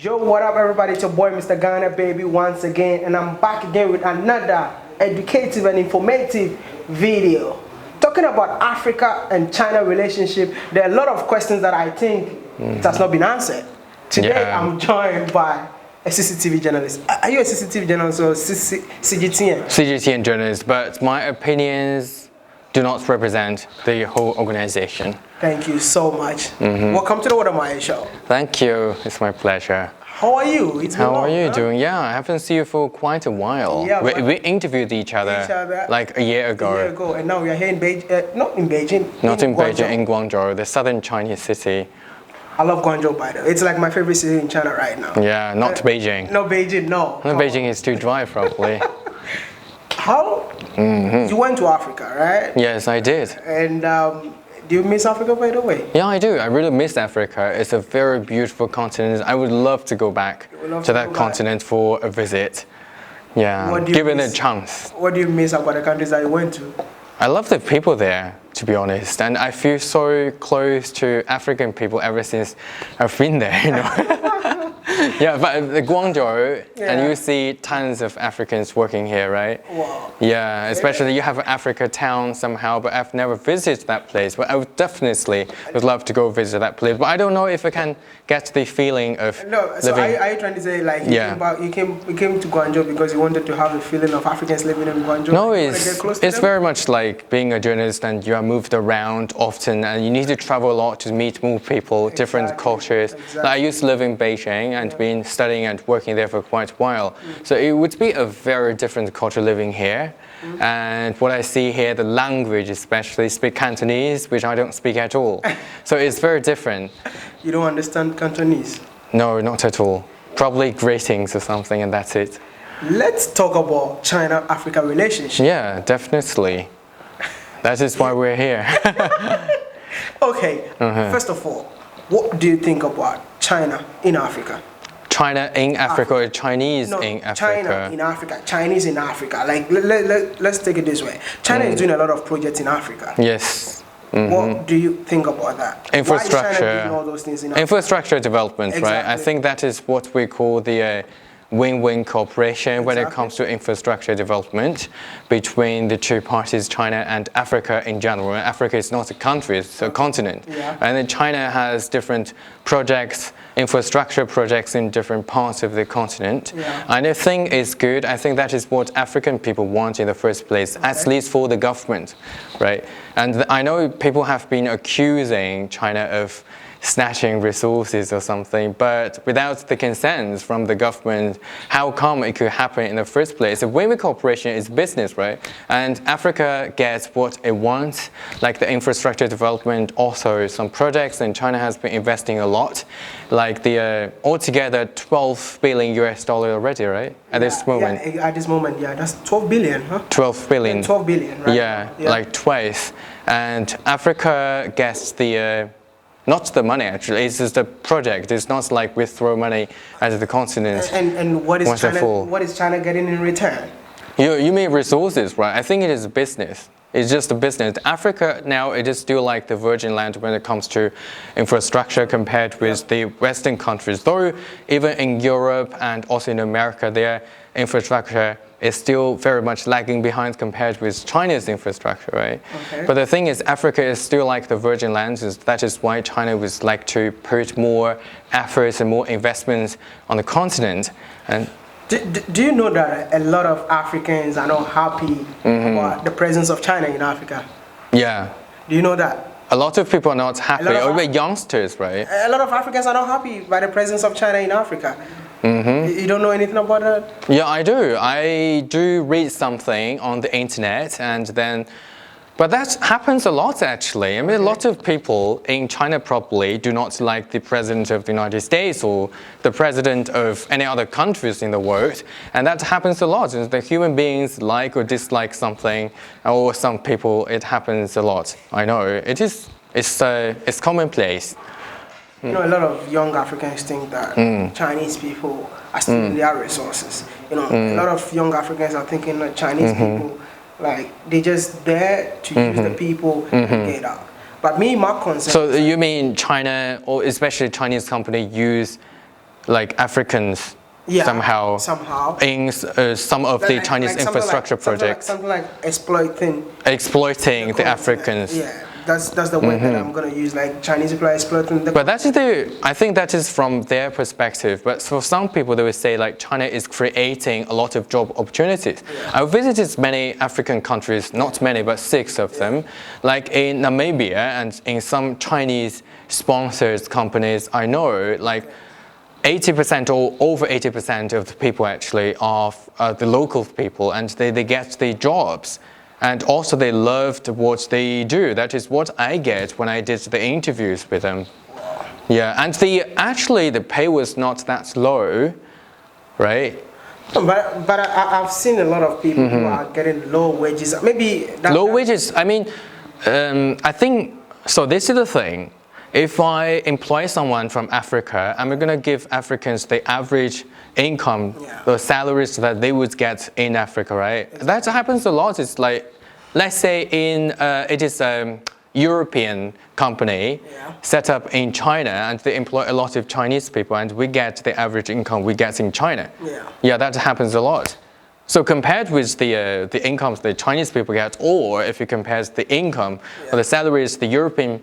Yo, what up everybody, it's your boy Mr. Ghana Baby once again, and I'm back again with another educative and informative video talking about Africa and China relationship. There are a lot of questions that I think it has not been answered. Today I'm joined by a CCTV journalist. Are you a CCTV journalist or CGTN? CGTN journalist, but my opinions do not represent the whole organization. Thank you so much. Welcome to the What Am I show. Thank you, it's my pleasure. How are you? How are you doing? Yeah, I haven't seen you for quite a while. Yeah, we interviewed each other like a year ago. And now we are here in Beijing, not in Beijing. Not in Beijing, in Guangzhou, the southern Chinese city. I love Guangzhou, by the way. It's like my favorite city in China right now. Yeah, not Beijing. No, Beijing, no. No, Beijing is too dry, probably. How? You went to Africa, right? Yes, I did. And do you miss Africa, by the way? Yeah, I do. I really miss Africa. It's a very beautiful continent. I would love to go back to that continent for a visit. Yeah, given a chance. What do you miss about the countries that you went to? I love the people there, to be honest, and I feel so close to African people ever since I've been there, you know. Yeah, but the Guangzhou, and you see tons of Africans working here, right? Wow. Yeah, especially you have Africa Town somehow, but I've never visited that place. But I would definitely love to go visit that place. But I don't know if I can get the feeling of living. So are you trying to say like you came to Guangzhou because you wanted to have the feeling of Africans living in Guangzou? No, it's very much like being a journalist and you are moved around often and you need to travel a lot to meet more people, different cultures. Like I used to live in Beijing and been studying and working there for quite a while. So it would be a very different culture living here. And what I see here, the language especially, speak Cantonese, which I don't speak at all. So it's very different. You don't understand Cantonese? No, not at all. Probably greetings or something and that's it. Let's talk about China-Africa relationship. Yeah, definitely. That is why we're here. Okay, first of all, what do you think about China in Africa? China in Africa or Chinese in Africa? China in Africa, Chinese in Africa. Like, let's take it this way. China is doing a lot of projects in Africa. Yes. What do you think about that? Infrastructure. Why is China doing all those things in Africa? Infrastructure development, Exactly. right? I think that is what we call the win-win cooperation when it comes to infrastructure development between the two parties, China and Africa in general. And Africa is not a country, it's a continent. Yeah. And then China has different projects, infrastructure projects in different parts of the continent. Yeah. And I think it's good. I think that is what African people want in the first place, at least for the government, right? And I know people have been accusing China of snatching resources or something, but without the consent from the government, how come it could happen in the first place? The win-win cooperation is business, right? And Africa gets what it wants, like the infrastructure development, also some projects, and China has been investing a lot, like the altogether 12 billion US dollar already, right? At this moment. Yeah, at this moment, yeah, that's 12 billion, huh? 12 billion. 12 billion, right? Yeah, like twice. And Africa gets the not the money actually, it's just a project. It's not like we throw money at the continent. And what is China getting in return? You mean resources, right? I think it is a business. It's just a business. Africa now, it is still like the virgin land when it comes to infrastructure compared with the Western countries. Though even in Europe and also in America, their infrastructure is still very much lagging behind compared with China's infrastructure, right? Okay. But the thing is, Africa is still like the virgin lands. That is why China would like to put more efforts and more investments on the continent. And do you know that a lot of Africans are not happy about the presence of China in Africa? Yeah. Do you know that? A lot of people are not happy, or youngsters, right? A lot of Africans are not happy by the presence of China in Africa. You don't know anything about that? Yeah, I do. I do read something on the internet and then, but that happens a lot actually. I mean, a lot of people in China probably do not like the president of the United States or the president of any other countries in the world. And that happens a lot. The human beings like or dislike something, or some people, it happens a lot. I know. It's commonplace. You know, a lot of young Africans think that Chinese people are stealing their resources. You know, a lot of young Africans are thinking that Chinese people, like, they're just there to use the people and get out. But me, my concern... So you mean China, or especially Chinese company, use like Africans somehow in some of the Chinese infrastructure projects. Something like exploiting the Africans. Yeah. That's the word that I'm gonna use, like Chinese people are exploiting the. But I think that is from their perspective. But for some people, they would say like China is creating a lot of job opportunities. Yeah. I visited many African countries, not many, but 6 of them, like in Namibia and in some Chinese sponsored companies. I know like 80% or over 80% of the people actually are the local people, and they get the jobs. And also they loved what they do. That is what I get when I did the interviews with them. Yeah, and the pay was not that low, right? But I've seen a lot of people who are getting low wages. Maybe low wages. I mean, I think so. This is the thing. If I employ someone from Africa, I'm going to give Africans the average income, the salaries that they would get in Africa, right? Exactly. That happens a lot. It's like, let's say it is a European company set up in China, and they employ a lot of Chinese people, and we get the average income we get in China. Yeah, that happens a lot. So compared with the incomes the Chinese people get, or if you compare the income or the salaries the European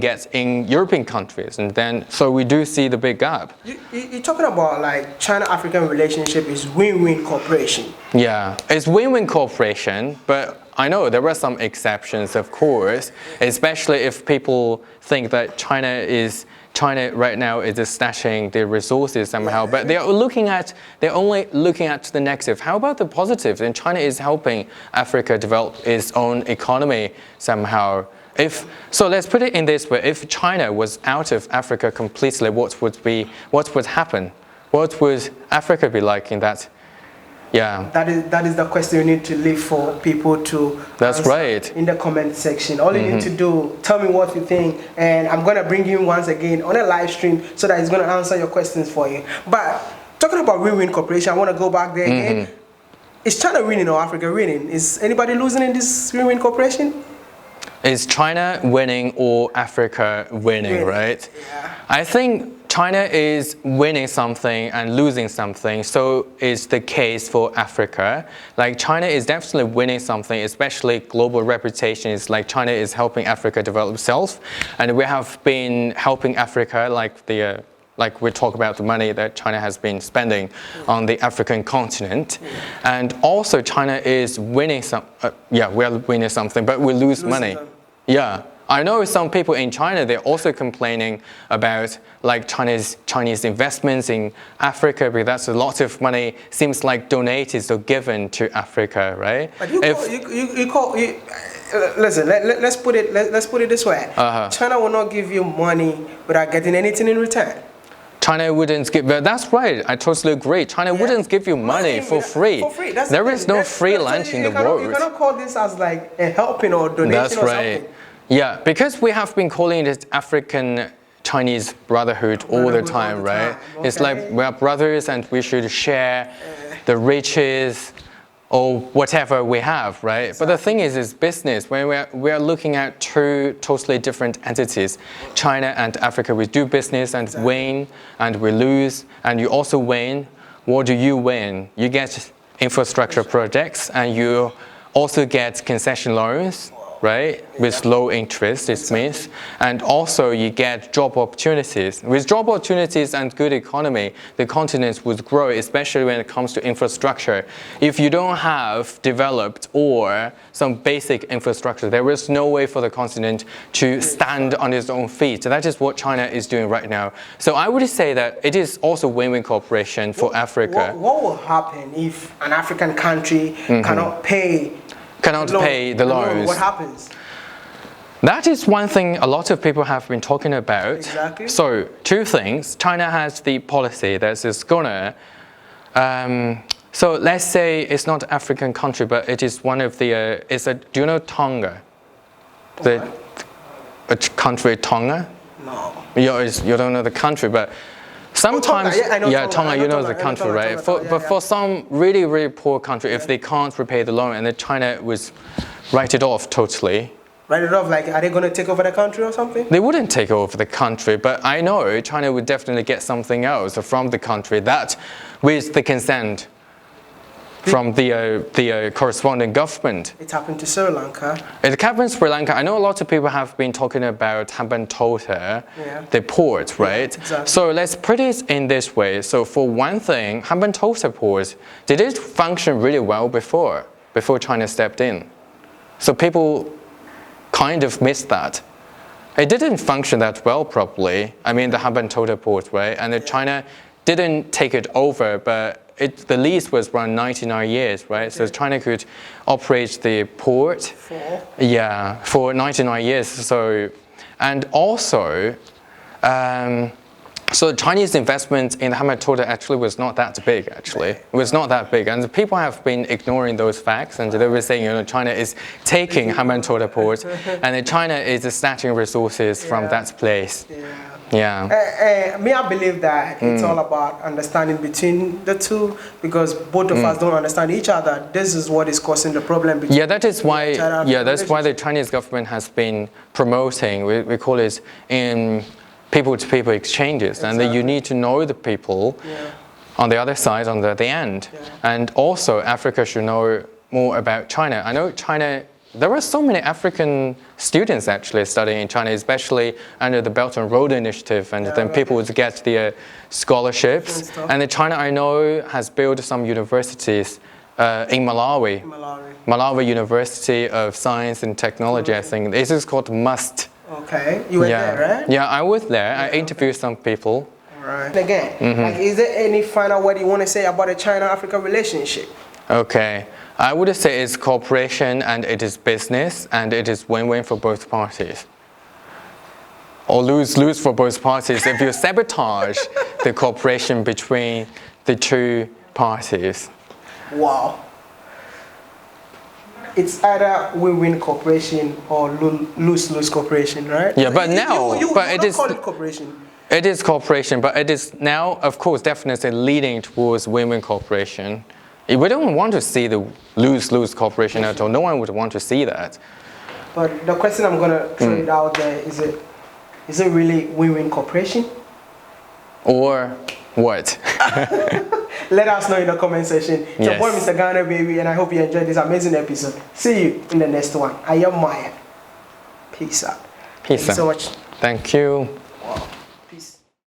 gets in European countries, and then so we do see the big gap. You're talking about like China-African relationship is win-win cooperation. Yeah, it's win-win cooperation, but I know there are some exceptions, of course, especially if people think that China right now is snatching the resources somehow, but they're only looking at the negative. How about the positives? And China is helping Africa develop its own economy somehow. So let's put it in this way: if China was out of Africa completely, what would happen? What would Africa be like in that? Yeah. That is the question you need to leave for people to answer in the comment section. All you need to do, tell me what you think, and I'm gonna bring you once again on a live stream so that he's gonna answer your questions for you. But talking about win-win cooperation, I want to go back there again. Is China winning or Africa winning? Is anybody losing in this win-win cooperation? Is China winning or Africa winning, right? Yeah. I think China is winning something and losing something, so is the case for Africa. Like China is definitely winning something, especially global reputation. It's like China is helping Africa develop itself, and we have been helping Africa, like we talk about the money that China has been spending on the African continent. And also China is winning we are winning something, but we lose money. Yeah, I know some people in China, they're also complaining about like Chinese investments in Africa, because that's a lot of money seems like donated or given to Africa, right? But listen, let's put it this way. China will not give you money without getting anything in return. China wouldn't give, that's right, I totally agree. China wouldn't give you money for free. There is no free lunch in the world. You cannot call this as like a helping or donation that's or right. something. Yeah, because we have been calling it African Chinese brotherhood all the time, right? Okay. It's like we are brothers and we should share the riches or whatever we have, right? Exactly. But the thing is business. When we are looking at 2 totally different entities, China and Africa. We do business and win, and we lose, and you also win. What do you win? You get infrastructure projects, and you also get concession loans, right? With low interest, it means. And also you get job opportunities. With job opportunities and good economy, the continent would grow, especially when it comes to infrastructure. If you don't have developed or some basic infrastructure, there is no way for the continent to stand on its own feet. So that is what China is doing right now. So I would say that it is also win-win cooperation for Africa. What will happen if an African country cannot pay the loans? What happens? That is one thing a lot of people have been talking about. Exactly. So 2 things. China has the policy that is gonna, so let's say it's not an African country, but it is one of the, do you know Tonga? The country Tonga? No. You don't know the country, but sometimes, Tonga, you know the country, right? But for some really, really poor country, if they can't repay the loan, and then China would write it off totally, Write it off like, are they going to take over the country or something? They wouldn't take over the country, but I know China would definitely get something else from the country that, with the consent from the corresponding government. It happened to Sri Lanka. It happened in Sri Lanka. I know a lot of people have been talking about Hambantota, the port, right? Yeah, exactly. So let's put it in this way. So for one thing, Hambantota port, did it function really well before China stepped in? So people kind of missed that. It didn't function that well properly. I mean, the Hambantota port, right? And China didn't take it over, but the lease was around 99 years, right? So China could operate the port for 99 years. So, and also, so Chinese investment in Hambantota actually was not that big, actually. It was not that big. And people have been ignoring those facts, and they were saying, you know, China is taking Hambantota port, and China is snatching resources from that place. Yeah. Me, I believe that it's all about understanding between the two, because both of us don't understand each other. This is what is causing the problem between that is why China that's why the Chinese government has been promoting, we call it in people-to-people exchanges, and that you need to know the people on the other side, on the end. And also Africa should know more about China. I know China, there are so many African students actually studying in China, especially under the Belt and Road Initiative, and then people would get the scholarships. And China, I know, has built some universities in Malawi. Malawi University of Science and Technology, I think. This is called MUST. Okay, you were there, right? Yeah, I was there. I interviewed some people. Right. Again, like, is there any final word you want to say about the China-Africa relationship? Okay. I would say it's cooperation, and it is business, and it is win-win for both parties. Or lose-lose for both parties if you sabotage the cooperation between the two parties. Wow. It's either win-win cooperation or lose-lose cooperation, right? Yeah, but now, it is call it cooperation. It is cooperation, but it is now, of course, definitely leading towards win-win cooperation. We don't want to see the lose-lose cooperation at all. No one would want to see that. But the question I'm going to throw it out there, is it really win-win cooperation? Or what? Let us know in the comment section. It's your boy, Mr. Ghana, baby, and I hope you enjoyed this amazing episode. See you in the next one. I am Maya. Peace out. Peace out. Thank you so much. Thank you. Wow.